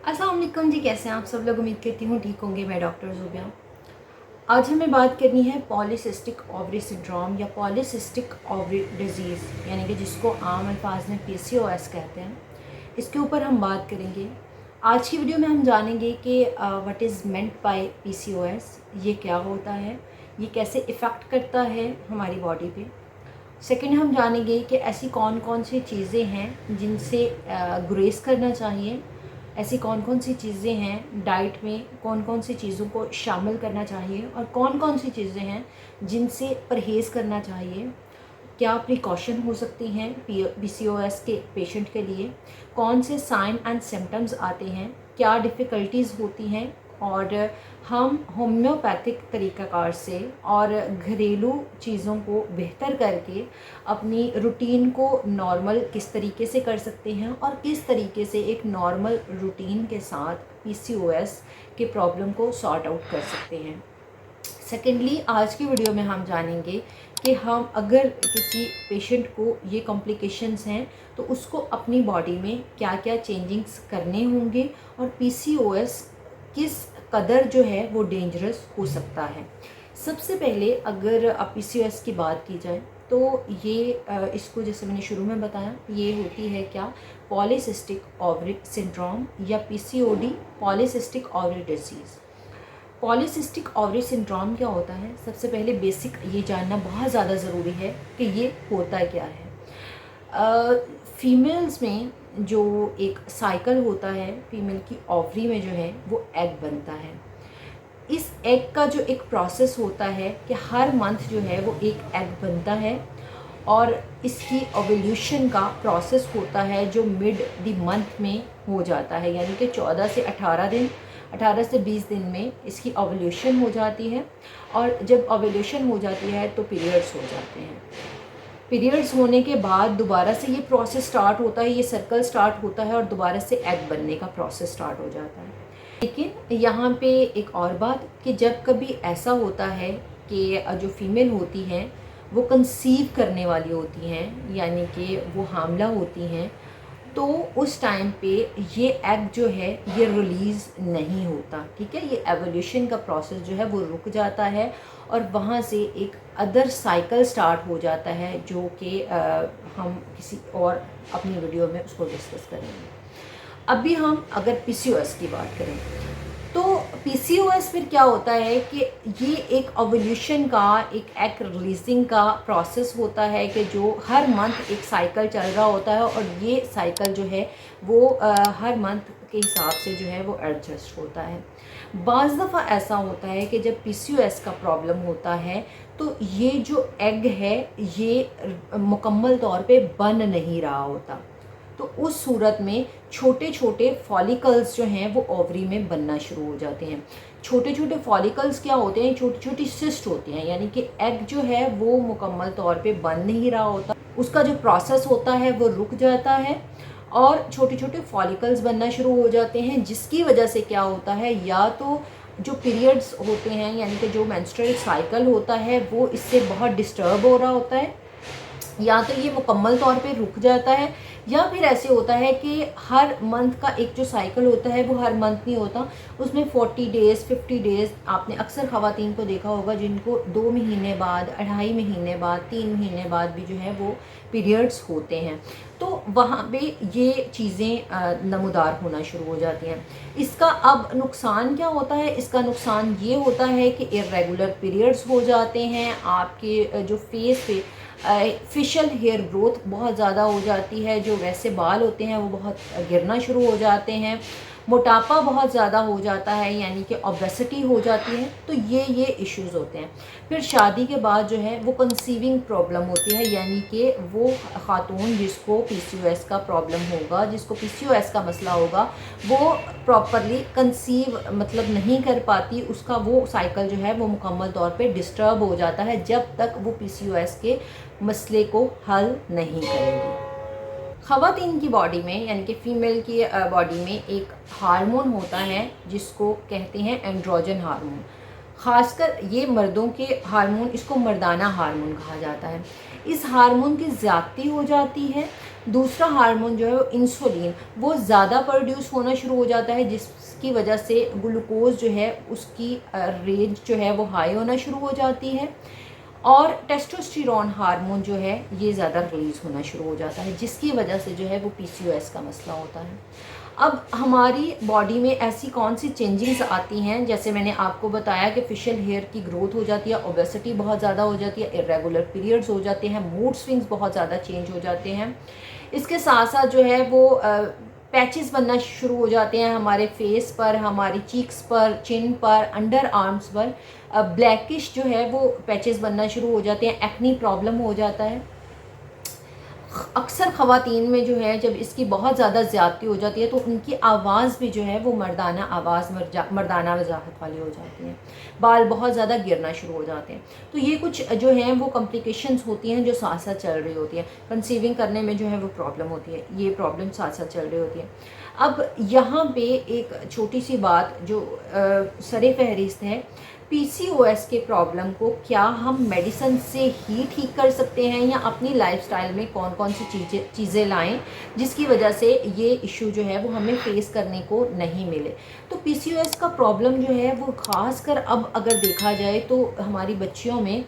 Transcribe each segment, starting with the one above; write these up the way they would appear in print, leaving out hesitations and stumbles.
अस्सलाम वालेकुम जी, कैसे हैं आप सब लोग। उम्मीद करती हूँ ठीक होंगे। मैं डॉक्टर ज़ुबिया। आज हमें बात करनी है पॉलीसिस्टिक ओवरी सिंड्रोम या पॉलीसिस्टिक ओवरी डिजीज़, यानी कि जिसको आम अल्फाज में PCOS कहते हैं। इसके ऊपर हम बात करेंगे। आज की वीडियो में हम जानेंगे कि what is meant by PCOS, ये क्या होता है, ये कैसे इफ़ेक्ट करता है हमारी बॉडी पे। सेकंड, हम जानेंगे कि ऐसी कौन कौन सी चीज़ें हैं जिनसे गुरेज करना चाहिए, ऐसी कौन कौन सी चीज़ें हैं डाइट में, कौन कौन सी चीज़ों को शामिल करना चाहिए और कौन कौन सी चीज़ें हैं जिनसे परहेज़ करना चाहिए। क्या प्रिकॉशन हो सकती हैं PCOS के पेशेंट के लिए, कौन से साइन एंड सिम्टम्स आते हैं, क्या डिफ़िकल्टीज़ होती हैं, और हम होम्योपैथिक तरीक़ाकार से और घरेलू चीज़ों को बेहतर करके अपनी रूटीन को नॉर्मल किस तरीके से कर सकते हैं और किस तरीके से एक नॉर्मल रूटीन के साथ PCOS के प्रॉब्लम को सॉर्ट आउट कर सकते हैं। सेकेंडली, आज की वीडियो में हम जानेंगे कि हम अगर किसी पेशेंट को ये कॉम्प्लिकेशंस हैं तो उसको अपनी बॉडी में क्या क्या चेंजिंग्स करने होंगे और PCOS किस कदर जो है वो डेंजरस हो सकता है। सबसे पहले अगर PCOS की बात की जाए तो ये इसको जैसे मैंने शुरू में बताया, ये होती है क्या, पॉलीसिस्टिक ओवरी सिंड्रोम या PCOD, polycystic ovary disease. Polycystic ovary syndrome क्या होता है, सबसे पहले बेसिक ये जानना बहुत ज़्यादा ज़रूरी है कि ये होता क्या है। फीमेल्स में जो एक साइकिल होता है, फीमेल की ओवरी में जो है वो एग बनता है। इस एग का जो एक प्रोसेस होता है कि हर मंथ जो है वो एक एग बनता है और इसकी ओव्यूलेशन का प्रोसेस होता है जो मिड द मंथ में हो जाता है, यानी कि 14 से 18 दिन, 18 से 20 दिन में इसकी ओव्यूलेशन हो जाती है। और जब ओव्यूलेशन हो जाती है तो पीरियड्स हो जाते हैं। पीरियड्स होने के बाद दोबारा से ये प्रोसेस स्टार्ट होता है, ये सर्कल स्टार्ट होता है और दोबारा से एग बनने का प्रोसेस स्टार्ट हो जाता है। लेकिन यहाँ पे एक और बात कि जब कभी ऐसा होता है कि जो फीमेल होती हैं वो कंसीव करने वाली होती हैं, यानी कि वो हामला होती हैं, तो उस टाइम पे ये एग जो है ये रिलीज़ नहीं होता। ठीक है, ये एवोल्यूशन का प्रोसेस जो है वो रुक जाता है और वहाँ से एक अदर साइकिल स्टार्ट हो जाता है जो कि हम किसी और अपनी वीडियो में उसको डिस्कस करेंगे। अभी हम अगर PCOS की बात करें तो PCOS फिर क्या होता है कि ये एक ओव्यूलेशन का, एक एग रिलीजिंग का प्रोसेस होता है कि जो हर मंथ एक साइकिल चल रहा होता है और ये साइकिल जो है वो हर मंथ के हिसाब से जो है वो एडजस्ट होता है। बाज़ दफ़ा ऐसा होता है कि जब PCOS का प्रॉब्लम होता है तो ये जो एग है ये मुकम्मल तौर पे बन नहीं रहा होता, तो उस सूरत में छोटे छोटे फॉलिकल्स जो हैं वो ओवरी में बनना शुरू हो जाते हैं। छोटे छोटे फॉलिकल्स क्या होते हैं, छोटी छोटी सिस्ट होती हैं, यानी कि एग जो है वो मुकम्मल तौर पे बन नहीं रहा होता, उसका जो प्रोसेस होता है वो रुक जाता है और छोटे छोटे फॉलिकल्स बनना शुरू हो जाते हैं, जिसकी वजह से क्या होता है, या तो जो पीरियड्स होते हैं यानी कि जो मेंस्ट्रुअल साइकिल होता है वो इससे बहुत डिस्टर्ब हो रहा होता है, या तो ये मुकम्मल तौर पे रुक जाता है, या फिर ऐसे होता है कि हर मंथ का एक जो साइकिल होता है वो हर मंथ नहीं होता, उसमें 40 डेज़ 50 डेज़, आपने अक्सर ख़वातीन को देखा होगा जिनको 2 महीने बाद, 2.5 महीने बाद, 3 महीने बाद भी जो है वो पीरियड्स होते हैं, तो वहाँ पे ये चीज़ें नमूदार होना शुरू हो जाती हैं। इसका अब नुकसान क्या होता है, इसका नुकसान ये होता है कि इर्रेगुलर पीरियड्स हो जाते हैं, आपके जो फेस पे फेशियल हेयर ग्रोथ बहुत ज़्यादा हो जाती है, जो वैसे बाल होते हैं वो बहुत गिरना शुरू हो जाते हैं, मोटापा बहुत ज़्यादा हो जाता है, यानी कि ओबेसिटी हो जाती है, तो ये इश्यूज़ होते हैं। फिर शादी के बाद जो है वो कंसीविंग प्रॉब्लम होती है, यानी कि वो ख़ातून जिसको PCOS का प्रॉब्लम होगा, जिसको PCOS का मसला होगा, वो प्रॉपरली कंसीव मतलब नहीं कर पाती, उसका वो साइकिल जो है वो मुकम्मल तौर पे डिस्टर्ब हो जाता है जब तक वो PCOS के मसले को हल नहीं करेंगी। ख़वातीन की बॉडी में, यानी कि फ़ीमेल की बॉडी में एक हार्मोन होता है जिसको कहते हैं एंड्रोजन हार्मोन। ख़ासकर ये मर्दों के हार्मोन, इसको मर्दाना हार्मोन कहा जाता है। इस हार्मोन की ज़्यादती हो जाती है। दूसरा हार्मोन जो है वो इंसुलिन, वो ज़्यादा प्रोड्यूस होना शुरू हो जाता है, जिसकी वजह से ग्लूकोज जो है उसकी रेंज जो है वो हाई होना शुरू हो जाती है। और टेस्टोस्टेरोन हार्मोन जो है ये ज़्यादा रिलीज़ होना शुरू हो जाता है, जिसकी वजह से जो है वो पीसीओएस का मसला होता है। अब हमारी बॉडी में ऐसी कौन सी चेंजिंग्स आती हैं, जैसे मैंने आपको बताया कि फेशियल हेयर की ग्रोथ हो जाती है, ओबेसिटी बहुत ज़्यादा हो जाती है, इरेगुलर पीरियड्स हो जाते हैं, मूड स्विंग्स बहुत ज़्यादा चेंज हो जाते हैं। इसके साथ साथ जो है वो पैचेस बनना शुरू हो जाते हैं हमारे फेस पर, हमारी चीक्स पर, चिन पर, अंडर आर्म्स पर ब्लैकिश जो है वो पैचेस बनना शुरू हो जाते हैं, एक्नी प्रॉब्लम हो जाता है। अक्सर ख़वातीन में जो है जब इसकी बहुत ज़्यादा ज़्यादती हो जाती है तो उनकी आवाज़ भी जो है वो मर्दाना आवाज़ मर्दाना वजाहत वाली हो जाती है, बाल बहुत ज़्यादा गिरना शुरू हो जाते हैं। तो ये कुछ जो हैं वो कॉम्प्लिकेशंस होती हैं जो साथ साथ चल रही होती हैं। कंसीविंग करने में जो है वो प्रॉब्लम होती है, ये प्रॉब्लम साथ साथ चल रही होती है। अब यहाँ पे एक छोटी सी बात जो सरे फहरिस्त है, पीसीओएस के प्रॉब्लम को क्या हम मेडिसिन से ही ठीक कर सकते हैं या अपनी लाइफस्टाइल में कौन कौन सी चीज़ें लाएं जिसकी वजह से ये इशू जो है वो हमें फेस करने को नहीं मिले। तो पीसीओएस का प्रॉब्लम जो है वो ख़ास कर अब अगर देखा जाए तो हमारी बच्चियों में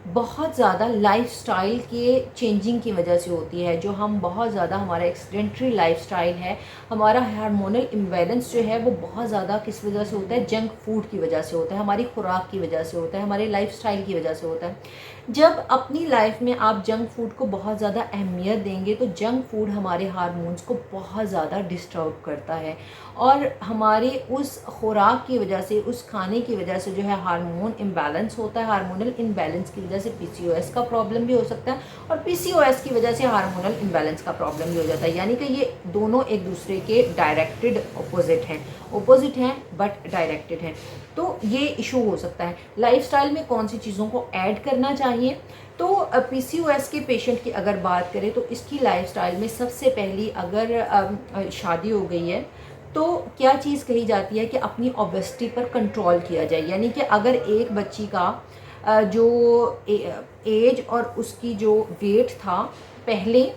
बहुत ज़्यादा लाइफस्टाइल के चेंजिंग की वजह से होती है। जो हम बहुत ज़्यादा, हमारा एक सेडेंटरी लाइफस्टाइल है, हमारा हार्मोनल इम्बैलेंस जो है वो बहुत ज़्यादा किस वजह से होता है, जंक फूड की वजह से होता है, हमारी खुराक की वजह से होता है, हमारे लाइफस्टाइल की वजह से होता है। जब अपनी लाइफ में आप जंक फूड को बहुत ज़्यादा अहमियत देंगे तो जंक फूड हमारे हार्मोन्स को बहुत ज़्यादा डिस्टर्ब करता है और हमारे उस खुराक की वजह से, उस खाने की वजह से जो है हार्मोन इम्बैलेंस होता है। हार्मोनल इम्बैलेंस की वजह से पीसीओएस का प्रॉब्लम भी हो सकता है और पीसीओएस की वजह से हार्मोनल इम्बैलेंस का प्रॉब्लम भी हो जाता है। यानी कि ये दोनों एक दूसरे के डायरेक्टेड अपोजिट हैं बट डायरेक्टेड हैं। तो ये इशू हो सकता है। लाइफस्टाइल में कौन सी चीज़ों को ऐड करना चाहिए, तो पीसीओएस के पेशेंट की अगर बात करें तो इसकी लाइफस्टाइल में सबसे पहली, अगर शादी हो गई है तो क्या चीज़ कही जाती है कि अपनी ओबेसिटी पर कंट्रोल किया जाए। यानी कि अगर एक बच्ची का जो एज और उसकी जो वेट था, पहले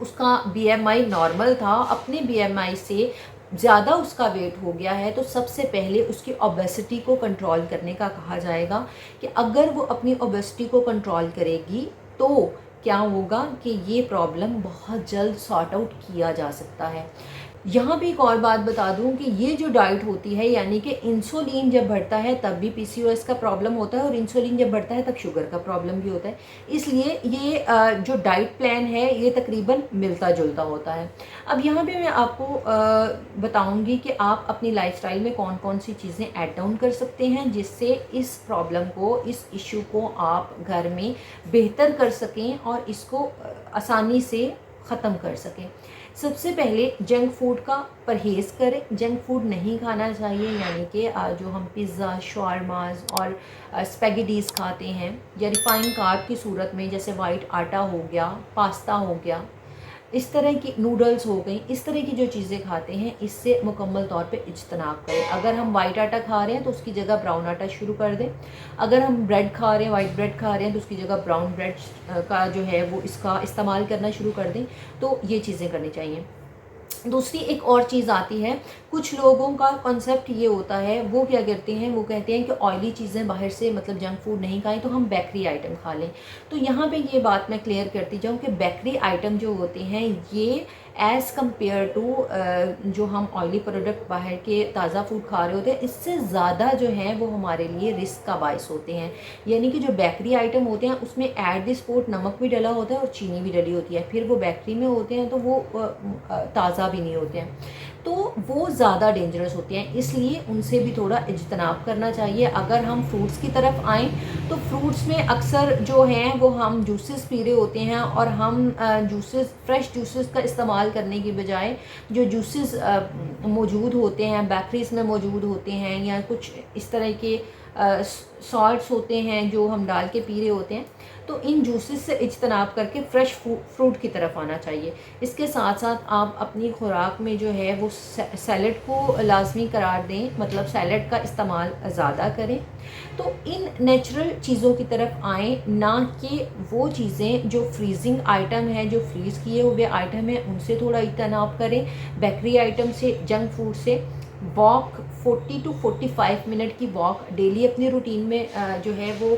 उसका बीएमआई नॉर्मल था, अपने बीएमआई से ज़्यादा उसका वेट हो गया है, तो सबसे पहले उसकी ओबेसिटी को कंट्रोल करने का कहा जाएगा कि अगर वो अपनी ओबेसिटी को कंट्रोल करेगी तो क्या होगा कि ये प्रॉब्लम बहुत जल्द सॉर्ट आउट किया जा सकता है। यहाँ भी एक और बात बता दूँ कि ये जो डाइट होती है, यानी कि इंसुलिन जब बढ़ता है तब भी पीसीओएस का प्रॉब्लम होता है और इंसुलिन जब बढ़ता है तब शुगर का प्रॉब्लम भी होता है। इसलिए ये जो डाइट प्लान है ये तकरीबन मिलता जुलता होता है। अब यहाँ पे मैं आपको बताऊँगी कि आप अपनी लाइफस्टाइल में कौन कौन सी चीज़ें ऐड डाउन कर सकते हैं जिससे इस प्रॉब्लम को, इस इशू को आप घर में बेहतर कर सकें और इसको आसानी से ख़त्म कर सकें। सबसे पहले जंक फूड का परहेज़ करें। जंक फूड नहीं खाना चाहिए, यानी कि जो हम पिज़्ज़ा, शवारमास और स्पैगेटीज़ खाते हैं या रिफाइंड कार्ब की सूरत में, जैसे वाइट आटा हो गया, पास्ता हो गया, इस तरह की नूडल्स हो गई, इस तरह की जो चीज़ें खाते हैं इससे मुकम्मल तौर पे इज्तनाब करें। अगर हम वाइट आटा खा रहे हैं तो उसकी जगह ब्राउन आटा शुरू कर दें। अगर हम ब्रेड खा रहे हैं, वाइट ब्रेड खा रहे हैं, तो उसकी जगह ब्राउन ब्रेड का जो है वो इसका इस्तेमाल करना शुरू कर दें। तो ये चीज़ें करनी चाहिए। दूसरी एक और चीज़ आती है, कुछ लोगों का कॉन्सेप्ट ये होता है, वो क्या करते हैं, वो कहते हैं कि ऑयली चीज़ें बाहर से, मतलब जंक फूड नहीं खाएं तो हम बेकरी आइटम खा लें। तो यहाँ पे ये बात मैं क्लियर करती जाऊँ कि बेकरी आइटम जो होते हैं ये एज़ कम्पेयर टू जो हम ऑयली प्रोडक्ट बाहर के ताज़ा फूड खा रहे होते हैं, इससे ज़्यादा जो है वो हमारे लिए रिस्क का बायस होते हैं। यानी कि जो बेकरी आइटम होते हैं उसमें एट द स्पॉट नमक भी डला होता है और चीनी भी डली होती है, फिर वो बेकरी में होते हैं तो वो ताज़ा भी नहीं होते हैं, तो वो ज़्यादा डेंजरस होते हैं। इसलिए उनसे भी थोड़ा इज्तनाब करना चाहिए। अगर हम फ्रूट्स की तरफ आएँ तो फ्रूट्स में अक्सर जो हैं वो हम जूसेस पी रहे होते हैं और हम जूसेस, फ्रेश जूसेस का इस्तेमाल करने की बजाय जो जूसेस मौजूद होते हैं, बेकरीज़ में मौजूद होते हैं या कुछ इस तरह के सॉल्ट्स होते हैं जो हम डाल के पी रहे होते हैं, तो इन जूसेस से इज्तनाब करके फ़्रेश फ्रूट की तरफ आना चाहिए। इसके साथ साथ आप अपनी खुराक में जो है वो सैलड को लाजमी करार दें, मतलब सैलड का इस्तेमाल ज़्यादा करें। तो इन नेचुरल चीज़ों की तरफ आएँ, ना कि वो चीज़ें जो फ्रीजिंग आइटम है, जो फ्रीज़ किए हुए आइटम है, उनसे थोड़ा इज्तनाब करें। बेकरी आइटम से, जंक फूड से। वॉक 40 टू 45 मिनट की वॉक डेली अपनी रूटीन में जो है वो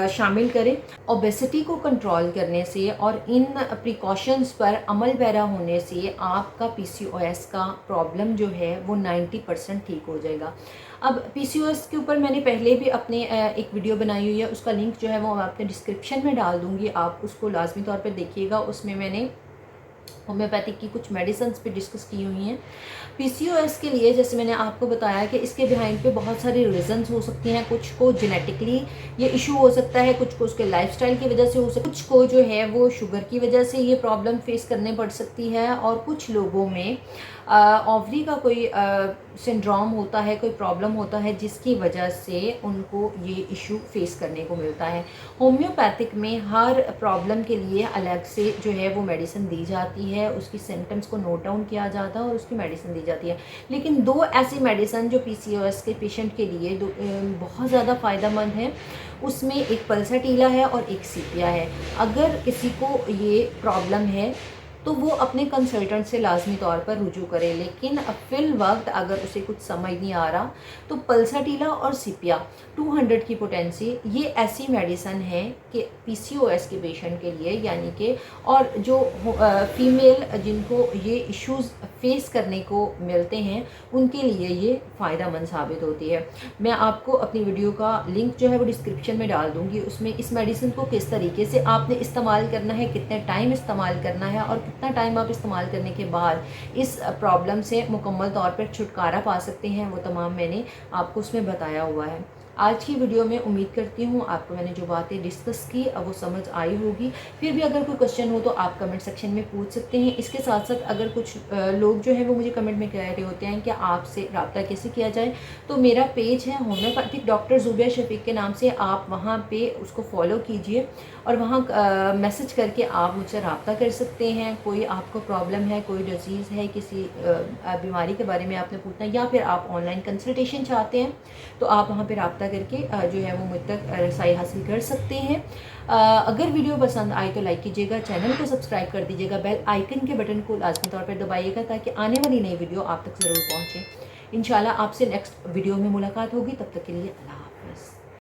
शामिल करें। ओबेसिटी को कंट्रोल करने से और इन प्रिकॉशंस पर अमल पैरा होने से आपका पीसीओएस का प्रॉब्लम जो है वो 90% ठीक हो जाएगा। अब पीसीओएस के ऊपर मैंने पहले भी अपने एक वीडियो बनाई हुई है, उसका लिंक जो है वो मैं आपके डिस्क्रिप्शन में डाल दूँगी, आप उसको लाजमी तौर पर देखिएगा। उसमें मैंने होम्योपैथिक की कुछ मेडिसिन्स पे डिस्कस की हुई हैं। पीसीओएस के लिए जैसे मैंने आपको बताया कि इसके बिहाइंड पे बहुत सारी रीज़न्स हो सकती हैं। कुछ को जेनेटिकली ये इशू हो सकता है, कुछ को उसके लाइफस्टाइल की वजह से हो सकता है, कुछ को जो है वो शुगर की वजह से ये प्रॉब्लम फेस करने पड़ सकती है, और कुछ लोगों में ओवरी का कोई सिंड्रोम होता है, कोई प्रॉब्लम होता है जिसकी वजह से उनको ये इशू फेस करने को मिलता है। होम्योपैथिक में हर प्रॉब्लम के लिए अलग से जो है वो मेडिसिन दी जाती है, उसकी सिम्टम्स को नोट डाउन किया जाता है और उसकी मेडिसिन दी जाती है। लेकिन दो ऐसी मेडिसिन जो पीसीओएस के पेशेंट के लिए बहुत ज़्यादा फ़ायदेमंद है, उसमें एक पल्साटीला है और एक सीपिया है। अगर किसी को ये प्रॉब्लम है तो वो अपने कंसल्टेंट से लाजमी तौर पर रुजू करे, लेकिन अब फिल वक्त अगर उसे कुछ समझ नहीं आ रहा तो पल्साटीला और सीपिया 200 की पोटेंसी ये ऐसी मेडिसन है कि पीसीओएस के पेशेंट के लिए, यानी कि और जो फीमेल जिनको ये इश्यूज़ फेस करने को मिलते हैं उनके लिए ये फ़ायदेमंद साबित होती है। मैं आपको अपनी वीडियो का लिंक जो है वो डिस्क्रिप्शन में डाल दूँगी, उसमें इस मेडिसिन को किस तरीके से आपने इस्तेमाल करना है, कितने टाइम इस्तेमाल करना है और कितना टाइम आप इस्तेमाल करने के बाद इस प्रॉब्लम से मुकम्मल तौर पर छुटकारा पा सकते हैं, वो तमाम मैंने आपको उसमें बताया हुआ है। आज की वीडियो में उम्मीद करती हूँ आपको मैंने जो बातें डिस्कस की अब वो समझ आई होगी। फिर भी अगर कोई क्वेश्चन हो तो आप कमेंट सेक्शन में पूछ सकते हैं। इसके साथ साथ अगर कुछ लोग जो है वो मुझे कमेंट में कह रहे होते हैं कि आपसे रब्ता कैसे किया जाए, तो मेरा पेज है होम्योपैथिक डॉक्टर ज़ुबिया शफीक के नाम से, आप वहाँ पे उसको फॉलो कीजिए और वहाँ मैसेज करके आप मुझसे रब्ता कर सकते हैं। कोई आपको प्रॉब्लम है, कोई डिजीज़ है, किसी बीमारी के बारे में आपने पूछना है, या फिर आप ऑनलाइन कंसल्टेशन चाहते हैं तो आप वहाँ पे रब्ता करके जो है वो मुझ तक रसाई हासिल कर सकते हैं। अगर वीडियो पसंद आए तो लाइक कीजिएगा, चैनल को सब्सक्राइब कर दीजिएगा, बेल आइकन के बटन को लाजमी तौर पर दबाइएगा ताकि आने वाली नई वीडियो आप तक ज़रूर पहुँचे। इंशाल्लाह आपसे नेक्स्ट वीडियो में मुलाकात होगी, तब तक के लिए अल्लाह।